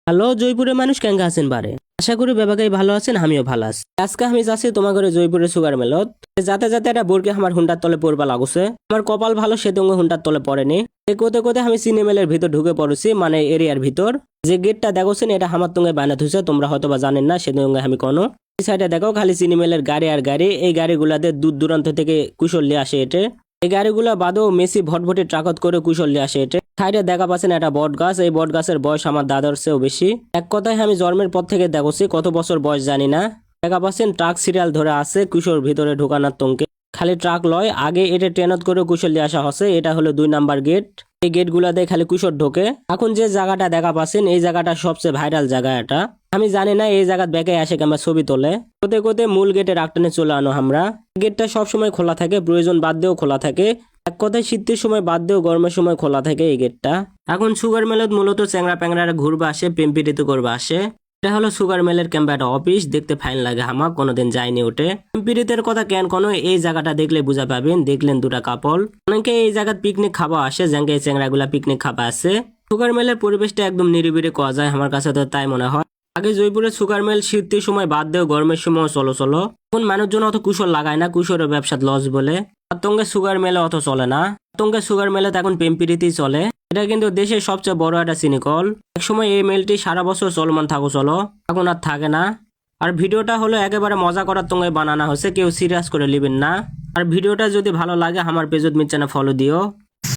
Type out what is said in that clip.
Hello জয়পুরের মানুষ কেঙ্গা আছেন বারে আশা করি বেবাগাই ভালো আছেন আমিও ভালো আছি আজকে আমি যাচ্ছি তোমার ঘরে জয়পুরের সুগার মেলত যাতে যাতে একটা বোরকে আমার হুন্ডার তলে পড়বা লাগছে আমার কপাল ভালো সে তোমার হুন্ডার তলে পড়েনি কোতে কোতে আমি সিনেমেলের ভিতর ঢুকে পড়েছি মানে এরিয়ার ভিতর যে গেটটা দেখোছেন এটা আমার তুঙ্গে বানাতে হয়েছে তোমরা হয়তো বা জানেন না সে তুঙ্গে আমি কোনো এই সাইডে দেখো খালি সিনেমেলের গাড়ি আর গাড়ি এই গাড়িগুলাতে দূর দূরান্ত থেকে কুশল আসে এটে এই গাড়িগুলা বাদেও মেসি ভটভটি ট্রাকত করে কুশল আসে এটে সাইডে দেখা পাচ্ছেন একটা বট গাছ এই বট গাছের বয়স আমার দাদার চেয়েও বেশি এক কথায় আমি জন্মের পর থেকে দেখছি কত বছর বয়স জানি না দেখা পাচ্ছেন ট্রাক সিরিয়াল ধরে আছে কুশোর ভিতরে ঢোকানোর তঙ্কে খালি ট্রাক লয় আগে এটা ট্রেনত করে কুশল দিয়ে আসা হচ্ছে এটা হলো 2 নাম্বার গেট এই গেট গুলাতে খালি কুশোর ঢোকে এখন যে জায়গাটা দেখা পাচ্ছেন এই জায়গাটা সবচেয়ে ভাইরাল জায়গা এটা আমি জানি না এই জায়গা ব্যাকে আসে আমরা ছবি তোলে কোতে কোতে মূল গেটের আগটানে চলে আনো আমরা গেটটা সবসময় খোলা থাকে প্রয়োজন বাদ দিয়েও খোলা থাকে এক কথায় শীতের সময় বাদ দিয়েও গরমের সময় খোলা থাকে এই গেটটা এখন সুগার মেলত মূলত চ্যাংরা প্যাংরারা ঘুরবে আসে পেম্পিরিতে করবে আসে এটা হলো সুগার মেলের ক্যাম্প একটা অফিস দেখতে ফাইন লাগে আমার কোনোদিন যায়নি ওঠে পেম্পিরিতের কথা কেন কোনো এই জায়গাটা দেখলে বুঝা পাবেন দেখলেন দুটা কাপল অনেকে এই জায়গায় পিকনিক খাওয়া আসে যেঙ্গে এই চ্যাংরা গুলা পিকনিক খাওয়া আসে সুগার মেলের পরিবেশটা একদম নিরিবিড়ি করা যায় আমার কাছে তো তাই মনে হয় আগে জয়পুরের সুগার মিল শীতের সময় বাদ দিয়েও গরমের সময় চলো চলো এখন মানুষজন অত কুশল লাগায় না কুশলের ব্যবসাত লস বলে আতঙ্কে সুগার মেলে অত চলে না আতঙ্কে সুগার মেলে এখন পেম্পিরিতেই চলে এটা কিন্তু দেশের সবচেয়ে বড় একটা সিনিকল একসময় এই মেলটি সারা বছর চলমান থাকো চলো এখন আর থাকে না আর ভিডিওটা হলো একেবারে মজা করার তঙ্গে বানানো হয়েছে কেউ সিরিয়াস করে নেবেন না আর ভিডিওটা যদি ভালো লাগে আমার পেজত মিচ্ছানা ফলো দিও।